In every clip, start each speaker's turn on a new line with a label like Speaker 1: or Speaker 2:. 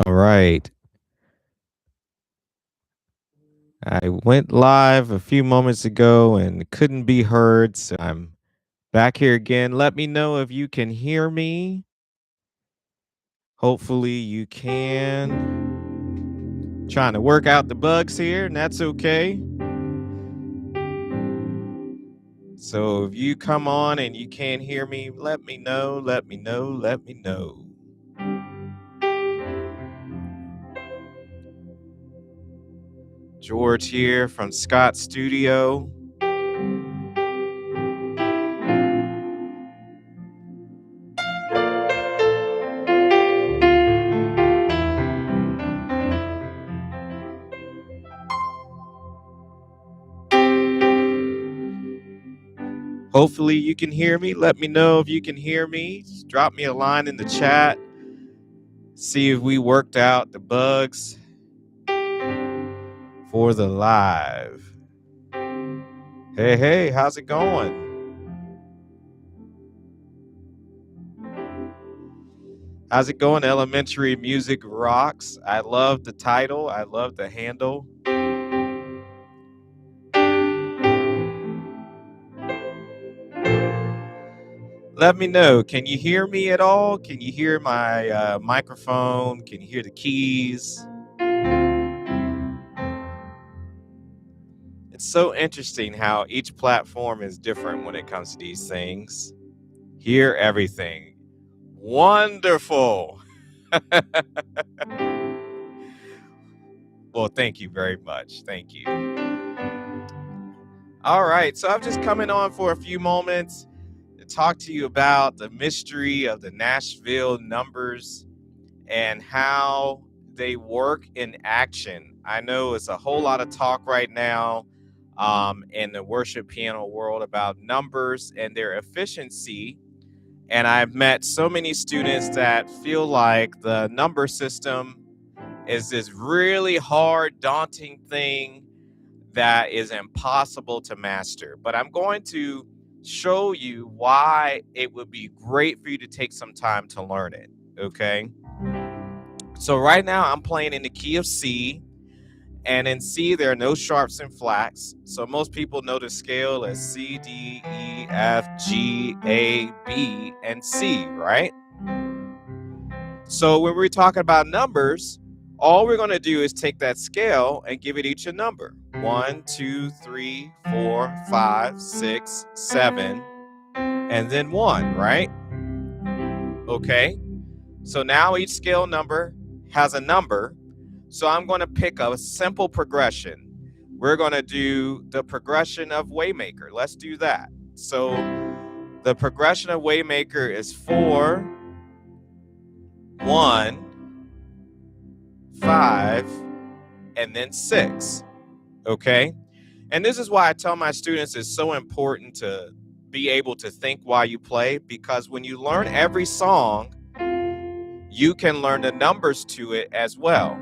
Speaker 1: All right. I went live a few moments ago and couldn't be heard, so I'm back here again. Let me know if you can hear me. Hopefully, you can. Trying to work out the bugs here, and that's okay. So if you come on and you can't hear me, let me know, let me know, let me know. George here from Scott Studio. Hopefully you can hear me. Let me know if you can hear me. Just drop me a line in the chat. See if we worked out the bugs for the live. Hey, hey, how's it going? How's it going? Elementary Music Rocks. I love the title. I love the handle. Let me know. Can you hear me at all? Can you hear my microphone? Can you hear the keys? It's so interesting how each platform is different when it comes to these things. Hear everything. Wonderful. Well, thank you very much. Thank you. All right. So I'm just coming on for a few moments to talk to you about the mystery of the Nashville numbers and how they work in action. I know it's a whole lot of talk right now in the worship piano world about numbers and their efficiency. And I've met so many students that feel like the number system is this really hard, daunting thing that is impossible to master. But I'm going to show you why it would be great for you to take some time to learn it. Okay. So right now I'm playing in the key of C, and in C there are no sharps and flats. So most people know the scale as C, D, E, F, G, A, B, and C, right? So when we're talking about numbers, all we're going to do is take that scale and give it each a number. 1, 2, 3, 4, 5, 6, 7, and then 1, right? Okay. So now each scale number has a number. So I'm going to pick a simple progression. We're going to do the progression of Waymaker. Let's do that. So the progression of Waymaker is 4, 1, 5, and then 6. Okay. And this is why I tell my students it's so important to be able to think while you play, because when you learn every song, you can learn the numbers to it as well.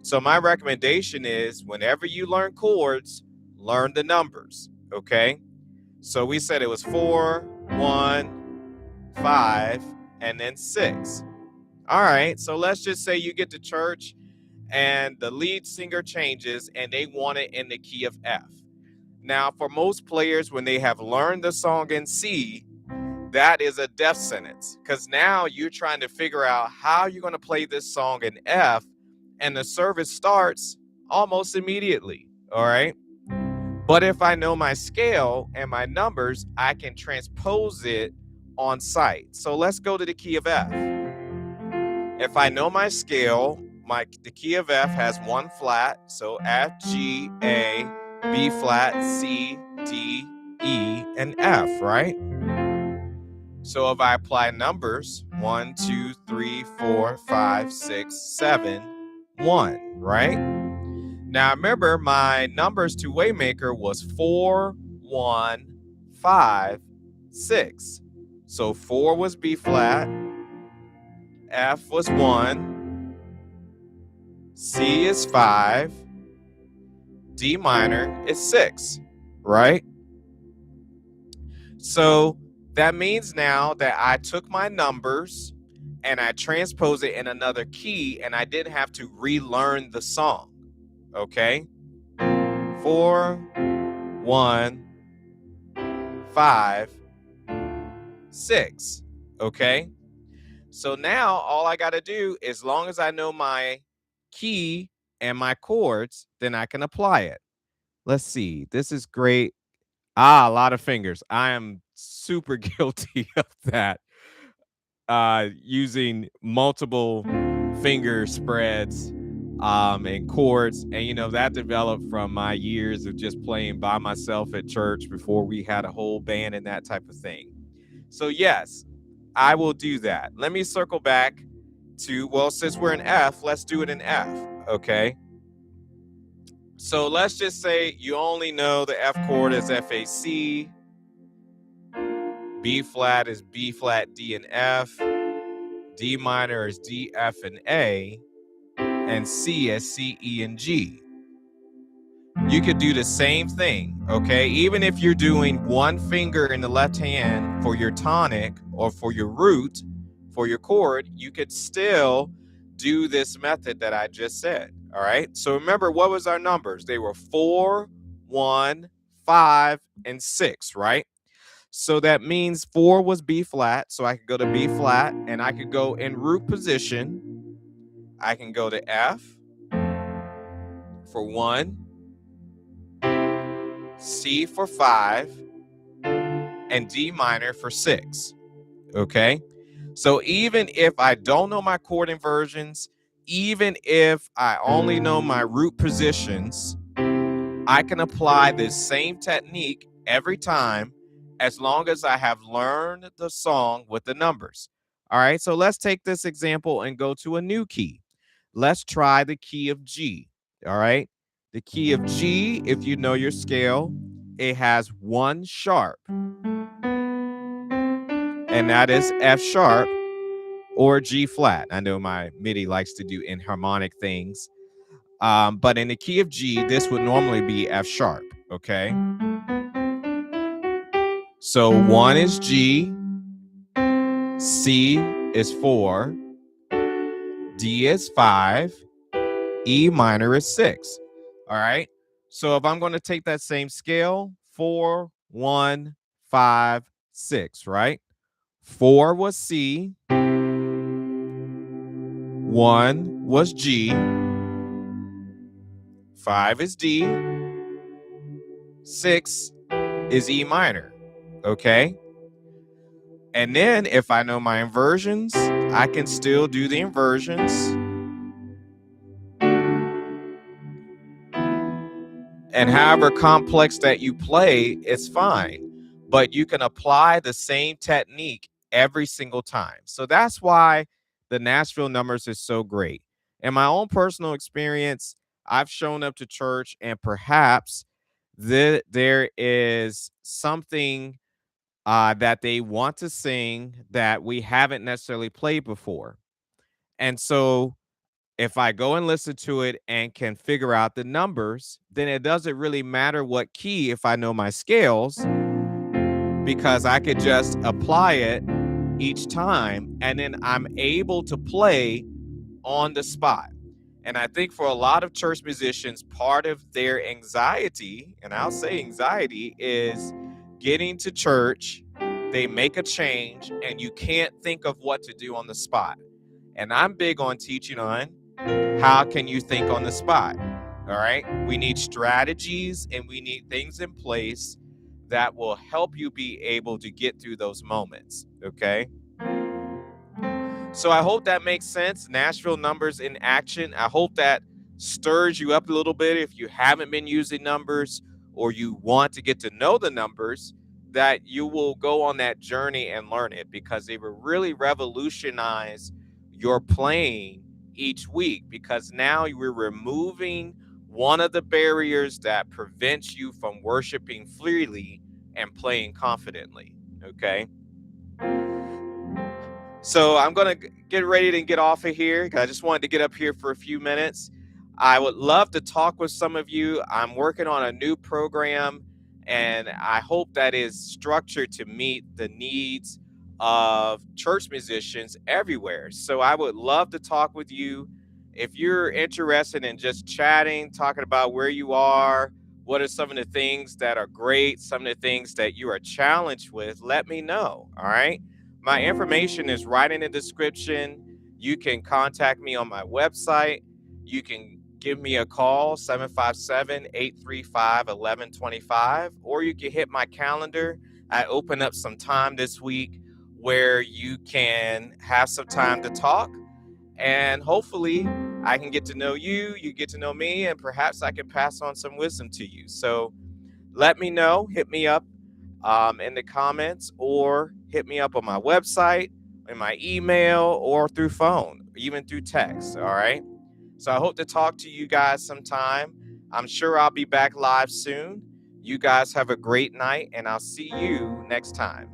Speaker 1: So my recommendation is whenever you learn chords, learn the numbers. Okay. So we said it was 4, 1, 5, and then 6. All right. So let's just say you get to church and the lead singer changes and they want it in the key of F. Now, for most players, when they have learned the song in C, that is a death sentence, because now you're trying to figure out how you're going to play this song in F, and the service starts almost immediately. All right. But if I know my scale and my numbers, I can transpose it on site. So let's go to the key of F. If I know my scale, the key of F has one flat, so F, G, A, B flat, C, D, E, and F, right? So if I apply numbers, 1, 2, 3, 4, 5, 6, 7, 1, right? Now remember, my numbers to Waymaker was 4, 1, 5, 6. So 4 was B flat, F was 1, C is 5, D minor is 6, right? So that means now that I took my numbers and I transpose it in another key, and I didn't have to relearn the song. Okay? 4, 1, 5, 6. Okay? So now all I got to do, as long as I know my key and my chords, then I can apply it. Let's see. This is great. A lot of fingers. I am super guilty of that. Using multiple finger spreads and chords. And, that developed from my years of just playing by myself at church before we had a whole band and that type of thing. So, yes, I will do that. Let me circle back to, well, since we're in F, let's do it in F. Okay. So let's just say you only know the F chord is F, A, C. B flat is B flat, D, and F. D minor is D, F, and A. And C is C, E, and G. You could do the same thing, okay? Even if you're doing one finger in the left hand for your tonic or for your root, for your chord, you could still do this method that I just said, all right? So remember, what was our numbers? They were 4, 1, 5, and 6, right? So that means 4 was B flat, so I could go to B flat, and I could go in root position. I can go to F for 1, C for 5, and D minor for 6, okay? So even if I don't know my chord inversions, even if I only know my root positions, I can apply this same technique every time as long as I have learned the song with the numbers. All right, so let's take this example and go to a new key. Let's try the key of G. All right, the key of G, if you know your scale, it has 1 sharp, and that is F sharp or G flat. I know my MIDI likes to do enharmonic things, but in the key of G, this would normally be F sharp, okay? So 1 is G, C is 4, D is 5, E minor is 6. All right. So if I'm going to take that same scale, 4, 1, 5, 6, right? 4 was C, 1 was G, 5 is D, 6 is E minor. Okay. And then if I know my inversions, I can still do the inversions. And however complex that you play, it's fine. But you can apply the same technique every single time. So that's why the Nashville numbers is so great. In my own personal experience, I've shown up to church and perhaps there is something that they want to sing that we haven't necessarily played before. And so if I go and listen to it and can figure out the numbers, then it doesn't really matter what key if I know my scales, because I could just apply it each time and then I'm able to play on the spot. And I think for a lot of church musicians, part of their anxiety, and I'll say anxiety, is getting to church, they make a change, and you can't think of what to do on the spot. And I'm big on teaching on how can you think on the spot. All right. We need strategies and we need things in place that will help you be able to get through those moments. Okay. So I hope that makes sense. Nashville numbers in action. I hope that stirs you up a little bit if you haven't been using numbers or you want to get to know the numbers, that you will go on that journey and learn it, because it will really revolutionize your playing each week, because now you're removing one of the barriers that prevents you from worshiping freely and playing confidently. Okay. So I'm going to get ready to get off of here. I just wanted to get up here for a few minutes. I would love to talk with some of you. I'm working on a new program, and I hope that is structured to meet the needs of church musicians everywhere. So I would love to talk with you. If you're interested in just chatting, talking about where you are, what are some of the things that are great, some of the things that you are challenged with, let me know. All right. My information is right in the description. You can contact me on my website. You can give me a call, 757-835-1125, or you can hit my calendar. I open up some time this week where you can have some time to talk, and hopefully I can get to know you, you get to know me, and perhaps I can pass on some wisdom to you. So let me know, hit me up in the comments, or hit me up on my website, in my email, or through phone, even through text. All right. So I hope to talk to you guys sometime. I'm sure I'll be back live soon. You guys have a great night, and I'll see you next time.